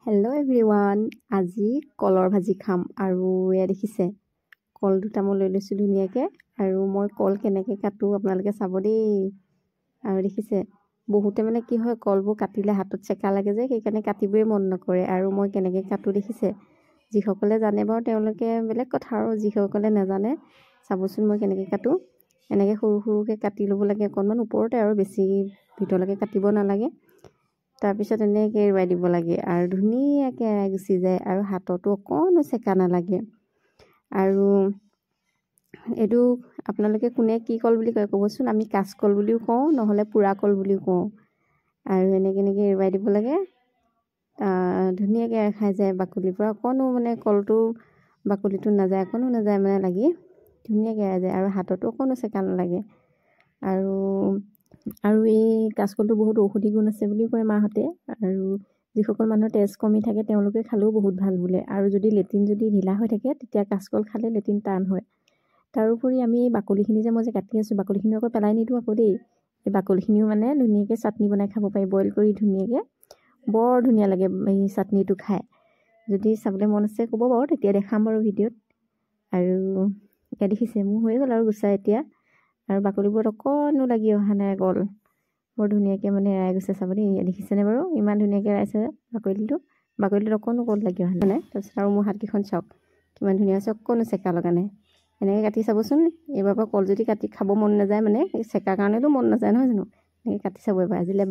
Hello' everyone, আজি কলৰ ভাজি খাম। আৰু এয়া দেখিছে কল দুটা মই লৈ লৈছোঁ ধুনীয়াকৈ। আৰু মই কল কেনেকৈ কাটোঁ আপোনালোকে চাব দেই। আৰু দেখিছে বহুতে মানে কি হয়, কলবোৰ কাটিলে হাতত চেকা লাগে যে, সেইকাৰণে কাটিবই মন নকৰে। আৰু মই কেনেকৈ কাটোঁ দেখিছে। যিসকলে জানে বাৰু তেওঁলোকে বেলেগ কথা, আৰু যিসকলে নাজানে চাবচোন মই কেনেকৈ কাটোঁ। এনেকৈ সৰু সৰুকৈ কাটি ল'ব লাগে, অকণমান ওপৰতে, আৰু বেছি ভিতৰলৈকে কাটিব নালাগে। তাৰপিছত এনেকৈ এৰুৱাই দিব লাগে আৰু ধুনীয়াকৈ এৰাই গুচি যায়, আৰু হাততো অকণো চেকা নালাগে। আৰু এইটো আপোনালোকে কোনে কি কল বুলি কয় ক'বচোন। আমি কাঁচকল বুলিও কওঁ, নহ'লে পোৰা কল বুলিও কওঁ। আৰু এনেকৈ এৰুৱাই দিব লাগে, ধুনীয়াকৈ এৰাই খাই যায় বাকলিৰ পৰা। অকণো মানে কলটো বাকলিটো নাযায়, অকণো নাযায় মানে লাগি ধুনীয়াকৈ এৰাই যায়, আৰু হাততো অকণো চেকা নালাগে। আৰু এই কাঁচকলটো বহুত ঔষধি গুণ আছে বুলিও কয় মাহঁতে। আৰু যিসকল মানুহৰ তেজ কমি থাকে তেওঁলোকে খালেও বহুত ভাল বোলে। আৰু যদি লেট্ৰিন যদি ঢিলা হৈ থাকে তেতিয়া কাঁচকল খালে লেট্ৰিন টান হয়। তাৰোপৰি আমি এই বাকলিখিনি যে মই যে কাটি আছোঁ, বাকলিখিনি আকৌ পেলাই নিদিওঁ আকৌ দেই। এই বাকলিখিনিও মানে ধুনীয়াকৈ চাটনি বনাই খাব পাৰি, বইল কৰি ধুনীয়াকৈ। বৰ ধুনীয়া লাগে এই চাটনিটো খাই। যদি চাবলৈ মন আছে ক'ব বাৰু, তেতিয়া দেখাম বাৰু ভিডিঅ'ত। আৰু এতিয়া দেখিছে মোৰ হৈ গ'ল আৰু গুচাই এতিয়া। আৰু বাকলিবোৰত অকণো লাগি অহা নাই কল। বৰ ধুনীয়াকৈ মানে এৰাই গৈছে, চাব দেই। দেখিছেনে বাৰু ইমান ধুনীয়াকৈ এৰাইছে বাকলিটোত অকণো কল লাগি অহা নাই। তাৰপিছত আৰু মোৰ হাতকেইখন চাওক কিমান ধুনীয়া হৈছে, অকণো চেকা লগা নাই। এনেকৈ কাটি চাবচোন। এইবাৰ পৰা কল যদি কাটি খাব মন নাযায়, মানে চেকাৰ কাৰণেতো মন নাযায় নহয় জানো, এনেকৈ কাটি চাব এবাৰ। আজিলৈ